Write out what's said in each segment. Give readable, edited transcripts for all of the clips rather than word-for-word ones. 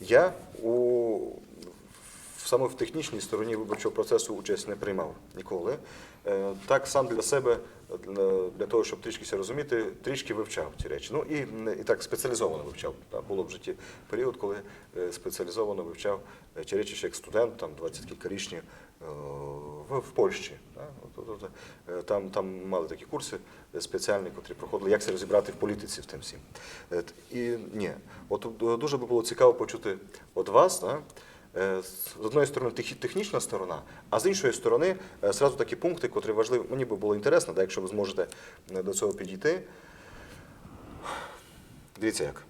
Я саме в технічній стороні виборчого процесу участь не приймав ніколи. Так сам для себе, для того, щоб трішки розуміти, трішки вивчав ці речі. Ну і так спеціалізовано вивчав. Було в житті період, коли спеціалізовано вивчав ці речі ще як студент, там 20 кількарічні, в Польщі. Там мали такі курси спеціальні, котрі проходили, як це розібрати в політиці в тим всім. І ні, от дуже би було цікаво почути від вас, з одної сторони технічна сторона, а з іншої сторони зразу такі пункти, котрі важливі, мені би було інтересно, якщо ви зможете до цього підійти. Дивіться як.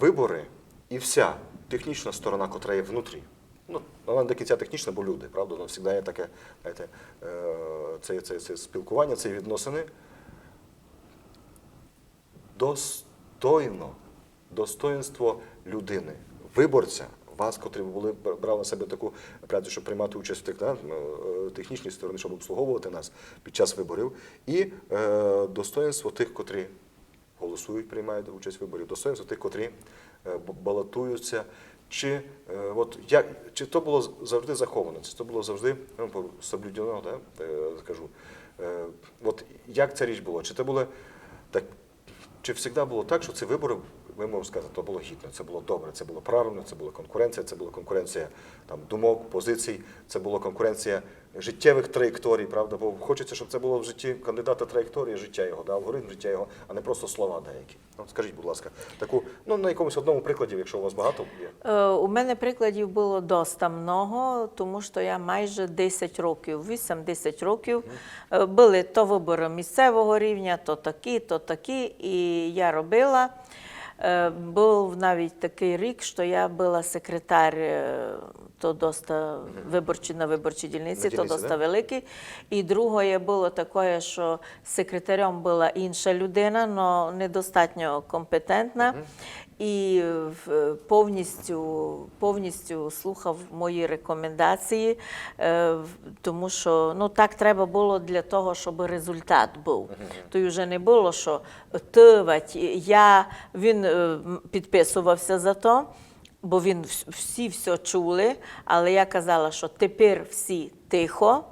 Вибори і вся технічна сторона, котра є внутрі, вона не до кінця технічна, бо люди, правда, воно завжди є таке, знаєте, це спілкування, це відносини. Достоїнство людини, виборця, вас, котрі брали на себе таку працю, щоб приймати участь в технічній стороні, щоб обслуговувати нас під час виборів, і достоїнство тих, котрі голосують, приймають участь в виборів, достоїнство тих, котрі балотуються. Чи то було завжди заховано, чи то було завжди соблюдено, скажу. От як ця річ була? Чи це було так? Чи завжди було так, що ці вибори, ми можемо сказати, то було гідно, це було добре, це було правильно, це була конкуренція думок, позицій, це була конкуренція життєвих траєкторій, правда? Бо хочеться, щоб це було в житті кандидата траєкторія життя його, алгоритм життя його, а не просто слова деякі. Скажіть, будь ласка, таку, на якомусь одному прикладі, якщо у вас багато є. У мене прикладів було доста много, тому що я майже 10 років, 8-10 років, були то вибори місцевого рівня, то такі, і я робила. Був навіть такий рік, що я була секретар, то доста на виборчій дільниці, то доста великий. І друге було таке, що секретарем була інша людина, але недостатньо компетентна. І повністю слухав мої рекомендації, тому що так треба було для того, щоб результат був. То вже не було, що він підписувався за то, бо всі все чули, але я казала, що тепер всі тихо,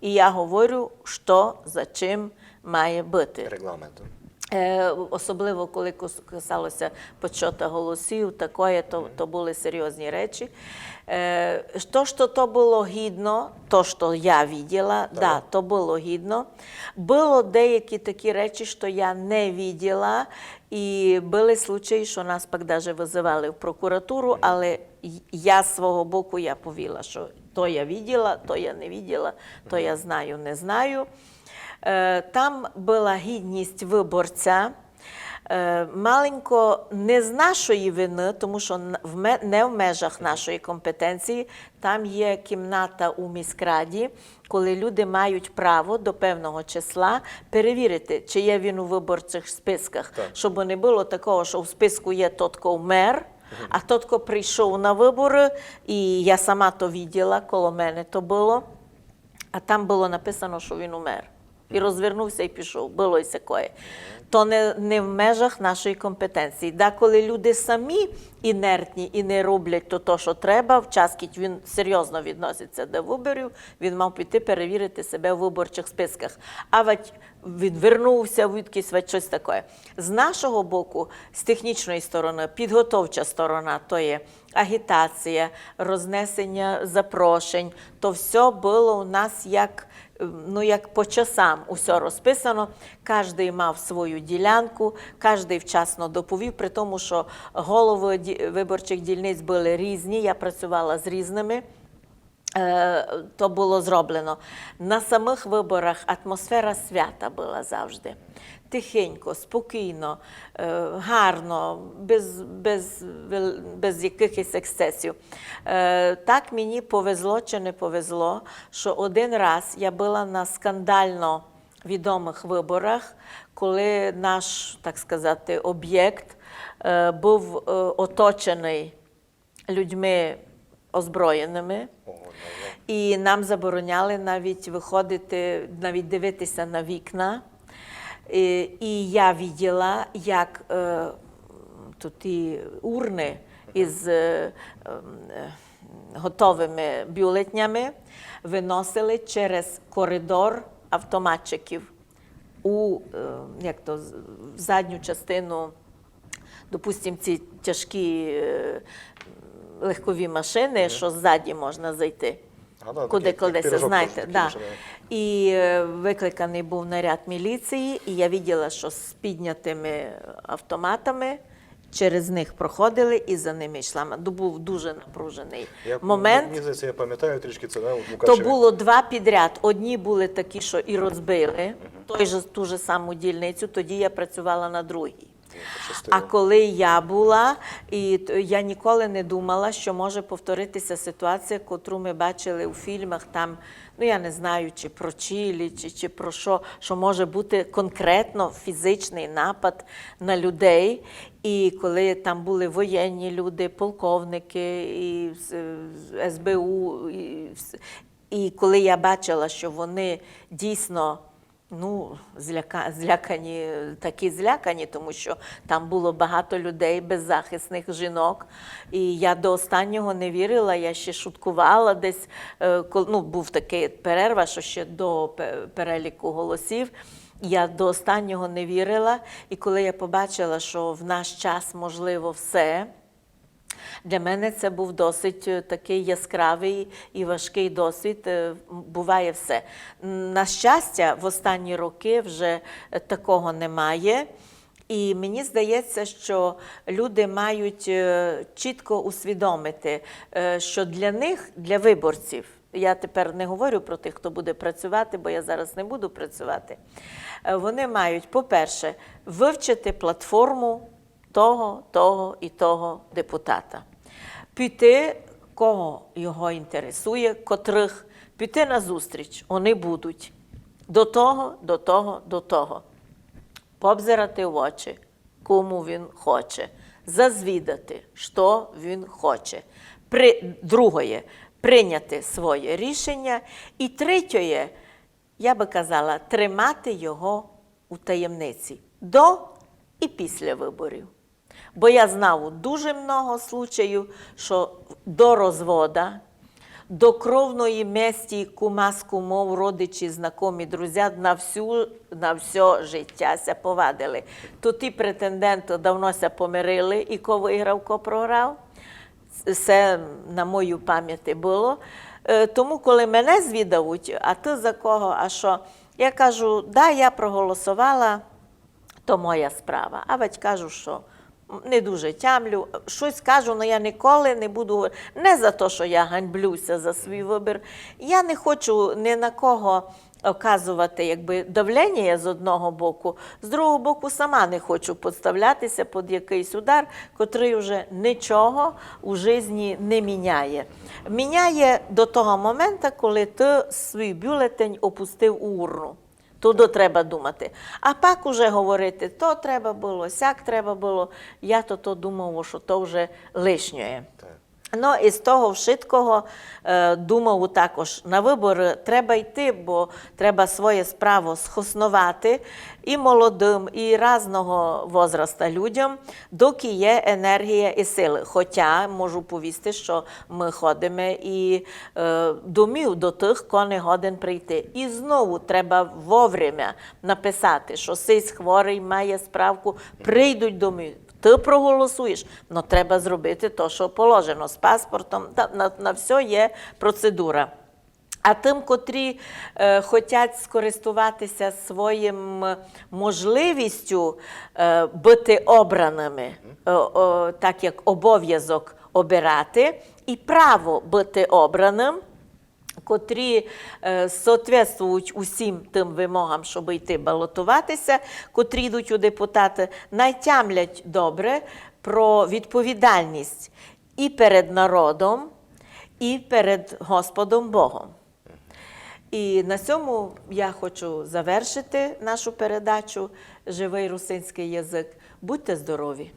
і я говорю, що за чим має бути. Регламентом. Особливо, коли касалося підсчету голосів, то були серйозні речі. То було гідно, то, що я бачила, да, то було гідно. Було деякі такі речі, що я не бачила, і були случаї, що нас пак навіть визивали в прокуратуру, але я з свого боку я повіла, що то я бачила, то я не бачила, то я знаю, не знаю. Там була гідність виборця, маленько не з нашої вини, тому що не в межах нашої компетенції. Там є кімната у міськраді, коли люди мають право до певного числа перевірити, чи є він у виборчих списках, щоб не було такого, що в списку є тотко мер, а тотко прийшов на вибори, і я сама то бачила, коло мене то було, а там було написано, що він умер. І розвернувся і пішов, було і таке. То не в межах нашої компетенції. Коли люди самі інертні і не роблять то, що треба, в час, коли він серйозно відноситься до виборів, він мав піти перевірити себе в виборчих списках. А він вернувся, щось таке. З нашого боку, з технічної сторони, підготовча сторона, то є агітація, рознесення запрошень, то все було у нас як по часам усе розписано, кожен мав свою ділянку, кожен вчасно доповів, при тому, що голови виборчих дільниць були різні, я працювала з різними, то було зроблено. На самих виборах атмосфера свята була завжди. Тихенько, спокійно, гарно, без якихось ексцесів. Так мені повезло чи не повезло, що один раз я була на скандально відомих виборах, коли наш, так сказати, об'єкт був оточений людьми озброєними. І нам забороняли навіть виходити, навіть дивитися на вікна. І я бачила, як тут і урни, із готовими бюлетнями, виносили через коридор автоматчиків у в задню частину, допустимо, ці тяжкі легкові машини, що ззаді можна зайти. Куди кладеться, знаєте. Да. І викликаний був наряд міліції, і я бачила, що з піднятими автоматами через них проходили і за ними йшла. Був дуже напружений момент. Мені здається, я пам'ятаю трішки це, да, у То Мукачеві. було два підряд. Одні були такі, що і розбили ту ж саму дільницю, тоді я працювала на другій. А коли я була, я ніколи не думала, що може повторитися ситуація, яку ми бачили у фільмах, там, я не знаю, чи про Чилі, чи про що може бути конкретно фізичний напад на людей. І коли там були воєнні люди, полковники, і СБУ, і коли я бачила, що вони дійсно злякані, тому що там було багато людей, беззахисних жінок. І я до останнього не вірила, я ще шуткувала десь, був такий перерва, що ще до переліку голосів. Я до останнього не вірила, і коли я побачила, що в наш час можливо все, для мене це був досить такий яскравий і важкий досвід. Буває все. На щастя, в останні роки вже такого немає. І мені здається, що люди мають чітко усвідомити, що для них, для виборців, я тепер не говорю про тих, хто буде працювати, бо я зараз не буду працювати, вони мають, по-перше, вивчити платформу того і того депутата. Піти, кого його інтересує, котрих, піти на зустріч, вони будуть. До того. Пообзирати в очі, кому він хоче. Зазвідати, що він хоче. Друге, прийняти своє рішення. І третє, я би казала, тримати його у таємниці до і після виборів. Бо я знав дуже много случаїв, що до розвода, до кровної мести кума з кумов, родичі, знайомі, друзі на все життя ся повадили. То ті претенденти давно ся помирили, і ко виграв, ко програв. Це на мою пам'яті було. Тому, коли мене звідавуть, а ти за кого, а що? Я кажу, да, я проголосувала, то моя справа. А ведь кажу, що не дуже тямлю, щось кажу, але я ніколи не буду, не за те, що я ганьблюся за свій вибір. Я не хочу ні на кого оказувати давлення з одного боку, з другого боку сама не хочу підставлятися під якийсь удар, котрий вже нічого у житті не міняє. Міняє до того моменту, коли ти свій бюлетень опустив у урну. Туди треба думати. А пак уже говорити, то треба було, сяк треба було. Я то думав, що то вже лишнє. Ну, і з того вшиткого думав також, на вибори треба йти, бо треба своє справу схоснувати і молодим, і різного возраста людям, доки є енергія і сили. Хоча можу повісти, що ми ходимо і домів до тих, хто не годен прийти. І знову треба вовремя написати, що сей хворий має справку, прийдуть домів. Ти проголосуєш, але треба зробити те, що положено з паспортом. На все є процедура. А тим, котрі хочуть скористуватися своїм можливістю бути обраними, так як обов'язок обирати, і право бути обраним, котрі соответствують усім тим вимогам, щоб йти балотуватися, котрі йдуть у депутати, найтямлять добре про відповідальність і перед народом, і перед Господом Богом. І на цьому я хочу завершити нашу передачу «Живий русинський язик». Будьте здорові!